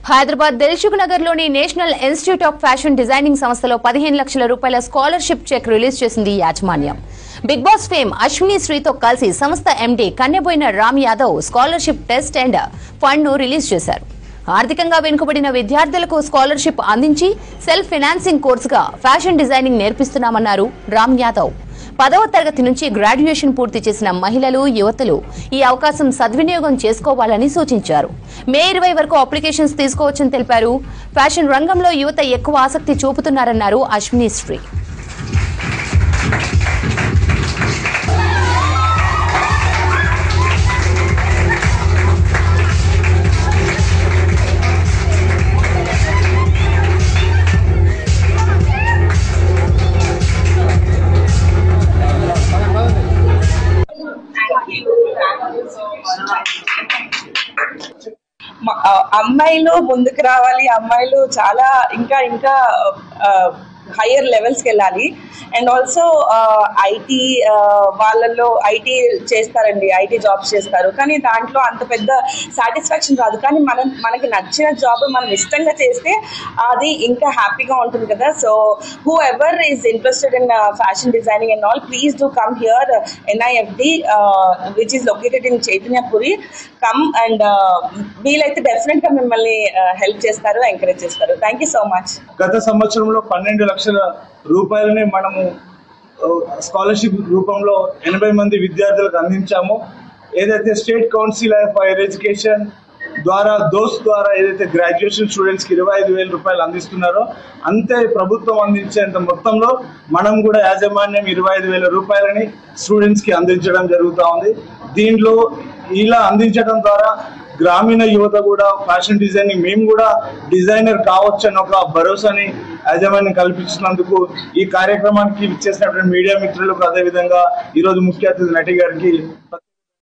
హైదరాబాద్ దిల్సుఖ్ నగర్ లోని national institute of fashion designing సంస్థలో 15 లక్షల రూపాయల స్కాలర్షిప్ చెక్ రిలీజ్ చేసింది యాజమాన్యం. బిగ్ బాస్ ఫేమ్ అశ్విని శ్రీతో కలిసి సంస్థ MD Kanneboina Ram Yadav scholarship test and fund ను రిలీజ్ చేశారు. ఆర్థికంగా వెనుకబడిన విద్యార్థులకు స్కాలర్షిప్ అందించి సెల్ఫ్ ఫైనాన్సింగ్ కోర్సుగా ఫ్యాషన్ డిజైనింగ్ నేర్పిస్తున్నామన్నారు రామ్ యాదవ్. 10వ తరగతి నుంచి గ్రాడ్యుయేషన్ పూర్తి చేసిన మహిళలు, యువతులు ఈ అవకాశం సద్వినియోగం చేసుకోవాలని సూచించారు. మే 20 వరకు అప్లికేషన్స్ తీసుకోవచ్చని తెలిపారు. ఫ్యాషన్ రంగంలో యువత ఎక్కువ ఆసక్తి చూపుతున్నారన్నారు అశ్విని శ్రీ. అమ్మాయిలు ముందుకు రావాలి, అమ్మాయిలు చాలా ఇంకా ఇంకా హైయర్ లెవెల్స్కి వెళ్ళాలి. అండ్ ఆల్సో ఐటీ వాళ్ళల్లో ఐటీ చేస్తారండి, ఐటీ జాబ్స్ చేస్తారు, కానీ దాంట్లో అంత పెద్ద సాటిస్ఫాక్షన్ రాదు. కానీ మనకి నచ్చిన జాబ్ మనం ఇష్టంగా చేస్తే అది ఇంకా హ్యాపీగా ఉంటుంది కదా. So who ever is interested in fashion designing and all, please do come here NIFD which is located in Chaitanyapuri. Come and వీలైతే డెఫినెట్గా మిమ్మల్ని హెల్ప్ చేస్తారు, ఎంకరేజ్ చేస్తారు. Thank you so much. గత సంవత్సరంలో 12 లక్షల రూపాయలని మనము స్కాలర్షిప్ రూపంలో 80 మంది విద్యార్థులకు అందించాము. ఏదైతే state council of higher education ద్వారా దోస్ ద్వారా ఏదైతే గ్రాడ్యుయేషన్ స్టూడెంట్స్కి 25,000 రూపాయలు అందిస్తున్నారో అంతే ప్రభుత్వం అందించేంత మొత్తంలో మనం కూడా యాజమాన్యం 25,000 రూపాయలని స్టూడెంట్స్కి అందించడం జరుగుతూ ఉంది. దీంట్లో ఇలా అందించడం ద్వారా గ్రామీణ యువత కూడా ఫ్యాషన్ డిజైనింగ్ మేము కూడా డిజైనర్ కావచ్చు అని ఒక భరోసాని యాజమాన్యం కల్పించినందుకు ఈ కార్యక్రమానికి ఇచ్చేసినటువంటి మీడియా మిత్రులకు, అదేవిధంగా ఈరోజు ముఖ్య అతిథి నటి గారికి